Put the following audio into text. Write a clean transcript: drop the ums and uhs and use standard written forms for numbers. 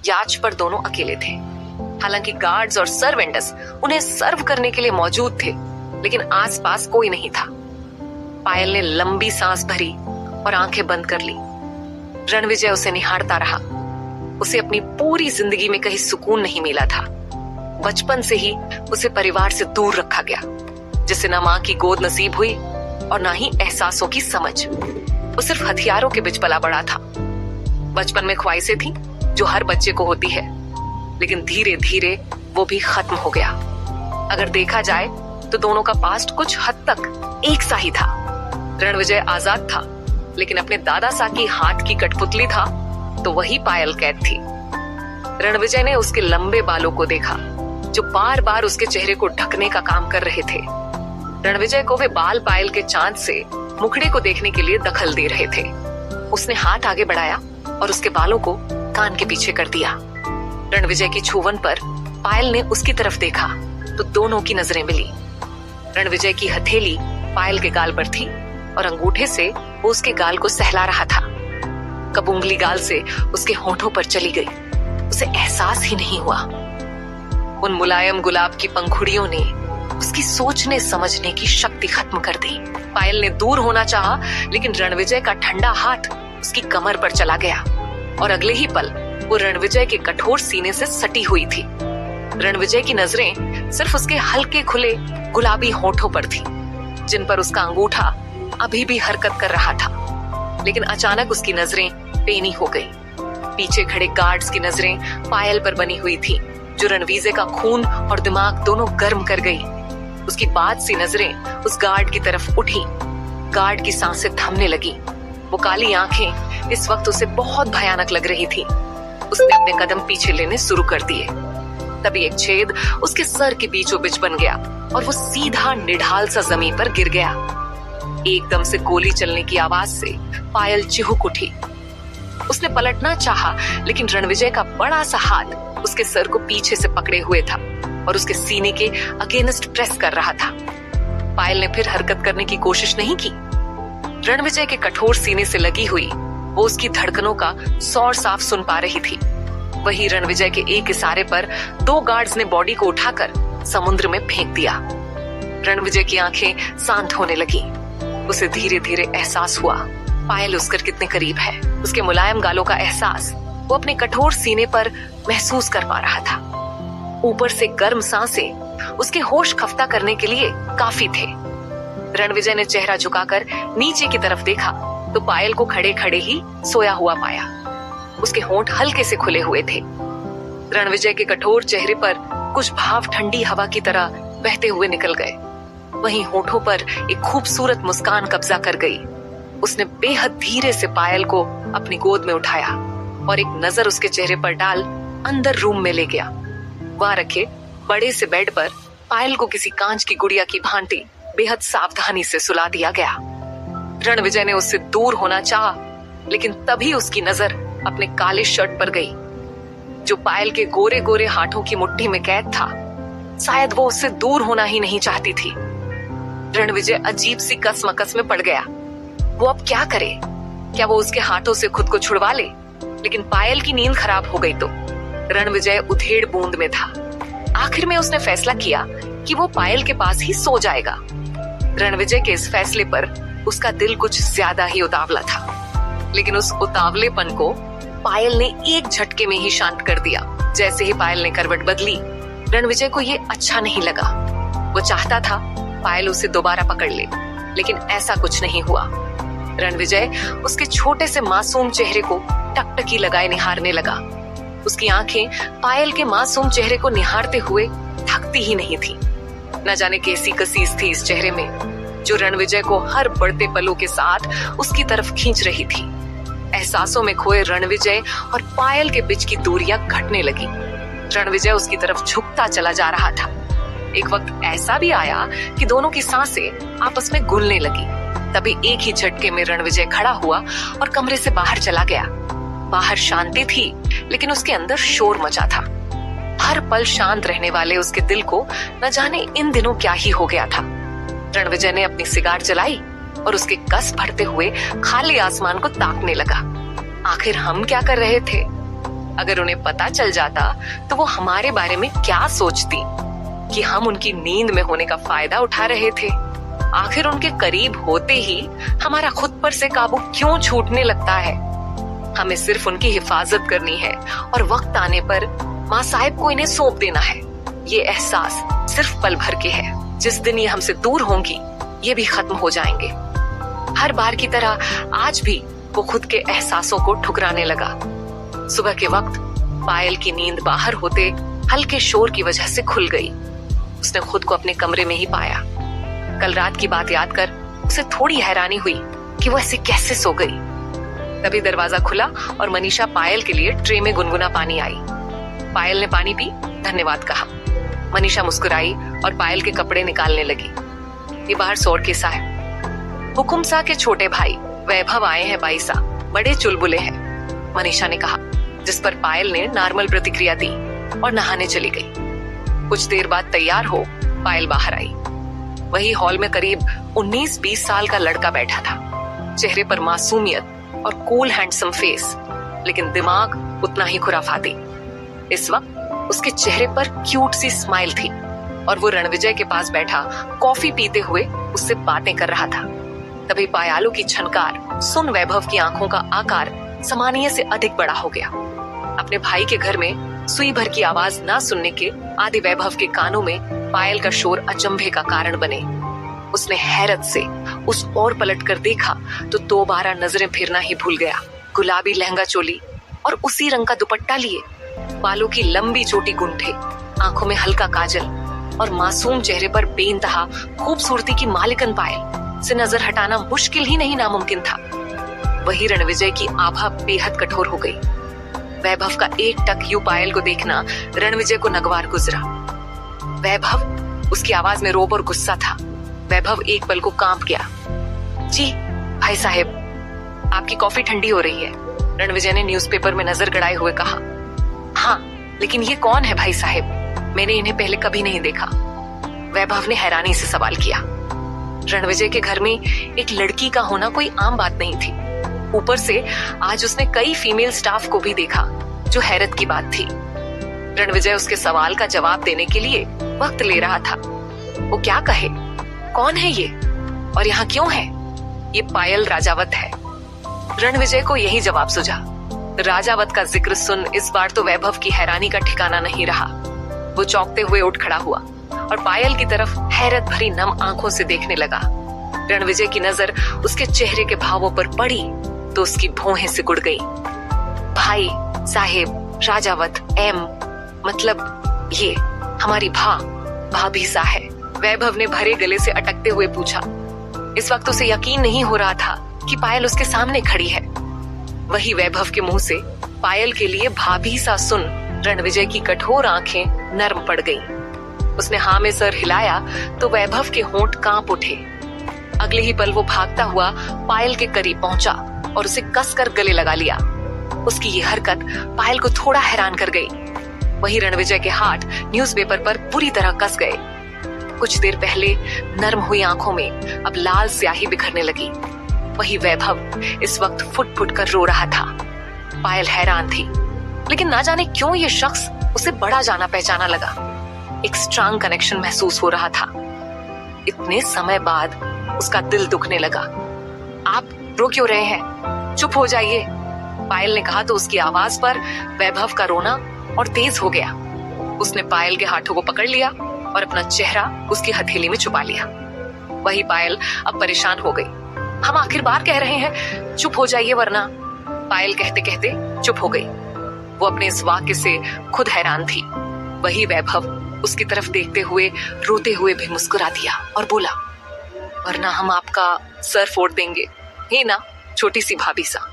याच पर दोनों अकेले थे। हालांकि गार्ड्स और सर्वेंट्स उन्हें सर्व करने के लिए मौजूद थे, लेकिन आसपास कोई नहीं था। पायल ने लंबी सांस भरी और आंखें बंद कर ली। रणविजय उसे निहारता रहा। उसे अपनी पूरी जिंदगी में कहीं सुकून नहीं मिला था। बचपन से ही उसे परिवार से दूर रखा गया, जिसे न मां की गोद नसीब हुई और ना ही एहसासों की समझ। वो सिर्फ हथियारों के बीच पला बड़ा था। बचपन में ख्वाहिशें थी जो हर बच्चे को होती है, लेकिन धीरे धीरे वो भी खत्म हो गया। अगर देखा जाए तो दोनों का पास्ट कुछ हद तक एक सा ही था। रणविजय आजाद था, लेकिन अपने दादा सा की हाथ की कठपुतली था तो वही पायल कैद थी। रणविजय ने उसके लंबे बालों को देखा, जो बार बार उसके चेहरे को ढकने का काम कर रहे थे। रणविजय को वे बाल पायल के चांद से मुखड़े को देखने के लिए दखल दे रहे थे। उसने हाथ आगे बढ़ाया और उसके बालों को कान के पीछे कर दिया। रणविजय की छुवन पर पायल ने उसकी तरफ देखा तो दोनों की नजरें मिली। रणविजय की हथेली पायल के गाल पर थी और अंगूठे से वो उसके गाल को सहला रहा था। कब उंगली गाल से उसके होठों पर चली गई, उसे एहसास ही नहीं हुआ। उन मुलायम गुलाब की पंखुड़ियों ने उसकी सोचने समझने की शक्ति खत्म कर दी। पायल ने दूर होना चाहा, लेकिन रणविजय का ठंडा हाथ उसकी कमर पर चला गया और अगले ही पल वो रणविजय के कठोर सीने से सटी हुई थी। रणविजय की नजरें सिर्फ उसके हल्के खुले गुलाबी होठों पर थी, जिन पर उसका अंगूठा अभी भी हरकत कर रहा था। लेकिन अचानक उसकी नजरें पेनी हो गई। पीछे खड़े गार्ड्स की नजरें पायल पर बनी हुई थी, जो रणविजय का खून और दिमाग दोनों गर्म कर गई। उसकी बात सी नजरें उस गार्ड की तरफ उठी। गार्ड की सांसें थमने लगी। वो काली आंखें इस वक्त उसे बहुत भयानक लग रही थी। उसने अपने कदम पीछे लेने शुरू कर दिए। तभी एक छेद उसके सर के बीचों बीच बन गया और वो सीधा निढाल सा जमीन पर गिर गया। एकदम से गोली चलने की आवाज से पायल चिहुक उठी। उसने पलटना चाहा, लेकिन रणविजय का बड़ा सा हाथ उसके सर को पीछे से पकड़े हुए था और उसके सीने के अगेंस्ट प्रेस कर रहा था। पायल ने फिर हरकत करने की कोशिश नहीं की। रणविजय के कठोर सीने से लगी हुई वो उसकी धड़कनों का शोर साफ सुन पा रही थी। वही रणविजय के एक इशारे पर दो गार्ड्स ने बॉडी को उठाकर समुद्र में फेंक दिया। रणविजय की आंखें शांत होने लगी। उसे धीरे धीरे एहसास हुआ पायल उसकर कितने करीब है। उसके मुलायम गालों का एहसास वो अपने कठोर सीने पर महसूस कर पा रहा था। ऊपर से गर्म सांसें उसके होश खफ्ता करने के लिए काफी थे। रणविजय ने चेहरा झुकाकर नीचे की तरफ देखा तो पायल को खड़े खड़े ही सोया हुआ पाया। उसके होंठ हल्के से खुले हुए थे। रणविजय के कठोर चेहरे पर कुछ भाव ठंडी हवा की तरह बहते हुए निकल गए। वहीं होठों पर एक खूबसूरत मुस्कान कब्जा कर गई। उसने बेहद धीरे से पायल को अपनी गोद में उठाया और एक नजर उसके चेहरे पर डाल अंदर रूम में ले गया। वहां रखे बड़े से बेड पर पायल को किसी कांच की गुड़िया की भांति बेहद सावधानी से सुला दिया गया। रणविजय ने उससे दूर होना चाहा, लेकिन तभी उसकी नजर अपने काले शर्ट पर गई, जो पायल के गोरे गोरे हाथों की मुट्ठी में कैद था। शायद वो उससे दूर होना ही नहीं चाहती थी। रणविजय अजीब सी कसमकस में पड़ गया। वो अब क्या करे? क्या वो उसके हाथों से खुद को छुड़वा ले? लेकिन पायल की नींद खराब हो गई तो रणविजय उधेड़ बूंद में था। आखिर में उसने फैसला किया कि वो पायल के पास ही सो जाएगा। रणविजय के इस फैसले पर उसका दिल कुछ ज्यादा ही उतावला था, लेकिन उस उतावलेपन को पायल ने एक झटके में ही शांत कर दिया। जैसे ही पायल ने करवट बदली, रणविजय को ये अच्छा नहीं लगा। वो चाहता था पायल उसे दोबारा पकड़ ले, लेकिन ऐसा कुछ नहीं हुआ। रणविजय उसके छोटे से मासूम चेहरे को टकटकी लगाए निहारने लगा। उसकी आंखें पायल के मासूम चेहरे को निहारते हुए थकती ही नहीं थी। न जाने कैसी कसीस थी इस चेहरे में, जो रणविजय को हर बढ़ते पलों के साथ उसकी तरफ खींच रही थी। एहसासों में खोए रणविजय और पायल के बीच की दूरियां घटने लगी। रणविजय उसकी तरफ झुकता चला जा रहा था। एक वक्त ऐसा भी आया कि दोनों की सांसें आपस में घुलने लगी। तभी एक ही झटके में रणविजय खड़ा हुआ और कमरे से बाहर चला गया। बाहर शांति थी, लेकिन उसके अंदर शोर मचा था। हर पल शांत रहने वाले उसके दिल को न जाने इन दिनों क्या ही हो गया था। रणविजय ने अपनी सिगार जलाई और उसके कस भरते हुए खाली आसमान को ताकने लगा। आखिर हम क्या कर रहे थे? अगर उन्हें पता चल जाता तो वो हमारे बारे में क्या सोचती, कि हम उनकी नींद में होने का फायदा उठा रहे थे। आखिर उनके करीब होते ही हमारा खुद पर से काबू क्यों छूटने लगता है। हमें सिर्फ उनकी हिफाजत करनी है और वक्त आने पर माँ साहिब को इन्हें सौंप देना है। ये एहसास सिर्फ पल भर के है। जिस दिन ये हमसे दूर होंगी ये भी खत्म हो जाएंगे। हर बार की तरह आज भी वो खुद के एहसासों को ठुकराने लगा। सुबह के वक्त पायल की नींद बाहर होते हल्के शोर की वजह से खुल गई। उसने खुद को अपने कमरे में ही पाया। कल रात की बात याद कर उसे थोड़ी हैरानी हुई कि वो ऐसे कैसे सो गई। तभी दरवाजा खुला और मनीषा पायल के लिए ट्रे में गुनगुना पानी आई। पायल ने पानी पी धन्यवाद कहा। मनीषा मुस्कुराई और पायल के कपड़े निकालने लगी। ये बाहर सौर केसा है। हुकुम सा के छोटे भाई वैभव आए हैं बाई सा, बड़े चुलबुले हैं, मनीषा ने कहा, जिस पर पायल ने नॉर्मल प्रतिक्रिया दी और नहाने चली गई। कुछ देर बाद तैयार हो पायल बाहर आई। वही हॉल में करीब 19-20 साल का लड़का बैठा था। चेहरे पर मासूमियत और कूल हैंडसम फेस, लेकिन दिमाग उतना ही खुराफाती। इस वक्त उसके चेहरे पर क्यूट सी स्माइल थी और वो रणविजय के पास बैठा कॉफी पीते हुए उससे बातें कर रहा था। तभी पायालू की छनकार सुन वैभव की आंखों का आकार सामान्य से अधिक बड़ा हो गया। अपने भाई के घर में सुई भर की आवाज ना सुनने के आदि वैभव के कानों में पायल का शोर अचंभे का कारण बने। उसने हैरत से उस ओर पलट कर देखा तो दोबारा नजरें फिरना ही भूल गया। गुलाबी लहंगा चोली और उसी रंग का दुपट्टा लिए, बालों की लंबी चोटी गुंठे, आंखों में हल्का काजल और मासूम चेहरे पर बेइंतहा खूबसूरती की मालिकन पायल से नजर हटाना मुश्किल ही नहीं नामुमकिन था। वही रणविजय की आभा बेहद कठोर हो गई। वैभव का एक टक यूं पायल को देखना रणविजय को नगवार गुजरा। वैभव, उसकी आवाज में रोब और गुस्सा था। वैभव एक पल को कांप गया। जी भाई साहब, आपकी कॉफी ठंडी हो रही है, रणविजय ने न्यूज़पेपर में नजर गड़ाए हुए कहा। हाँ, लेकिन ये कौन है भाई साहब? मैंने इन्हें पहले कभी नहीं देखा, वैभव ने हैरानी से सवाल किया। रणविजय के घर में एक लड़की का होना कोई आम बात नहीं थी। ऊपर से आज उसने कई फीमेल स्टाफ को भी देखा, जो हैरत की बात थी। रणविजय उसके सवाल का जवाब देने के लिए वक्त ले रहा था। वो क्या कहे? कौन है ये और यहाँ क्यों है? ये पायल राजावत है। रणविजय को यही जवाब सूझा। राजावत का जिक्र सुन इस बार तो वैभव की हैरानी का ठिकाना नहीं रहा। वो चौंकते हुए उठ खड़ा हुआ और पायल की तरफ हैरत भरी नम आंखों से देखने लगा। रणविजय की नजर उसके चेहरे के भावों पर पड़ी तो उसकी भौहें सिकुड़ गई। भाई साहेब राजावत मतलब ये हमारी भाभी सा है, वैभव ने भरे गले से अटकते हुए पूछा। इस वक्त उसे यकीन नहीं हो रहा था कि पायल उसके सामने खड़ी है। वही वैभव के मुंह से पायल के लिए भाभी सा सुन रणविजय की कठोर आंखें नर्म पड़ गईं। उसने हाँ में सर हिलाया तो वैभव के होंठ कांप उठे। अगले ही पल वो भागता हुआ पायल के करीब पहुंचा और उसे कसकर गले लगा लिया। उसकी ये हरकत पायल को थोड़ा हैरान कर गई। वही रणविजय के हाथ न्यूज़पेपर पर पूरी तरह कस गए। कुछ देर पहले नर्म हुई आंखों में अब लाल स्याही बिखरने लगी। वही वैभव इस वक्त फुट फुट कर रो रहा था। पायल हैरान थी, लेकिन ना जाने क्यों ये शख्स उसे बड़ा जाना पहचाना लगा। एक स्ट्रांग कनेक्शन महसूस हो रहा था। इतने समय बाद उसका दिल दुखने लगा। आप रो क्यों रहे हैं? चुप हो जाइए, पायल ने कहा तो उसकी आवाज पर वैभव का रोना और तेज हो गया। उसने पायल के हाथों को पकड़ लिया और अपना चेहरा उसकी हथेली में छुपा लिया। वही पायल अब परेशान हो गई। हम आखिर बार कह रहे हैं चुप हो जाइए वरना, पायल कहते कहते चुप हो गई। वो अपने इस वाक्य से खुद हैरान थी। वही वैभव उसकी तरफ देखते हुए रोते हुए भी मुस्कुरा दिया और बोला, वरना हम आपका सर फोड़ देंगे, हे ना छोटी सी भाभी सा।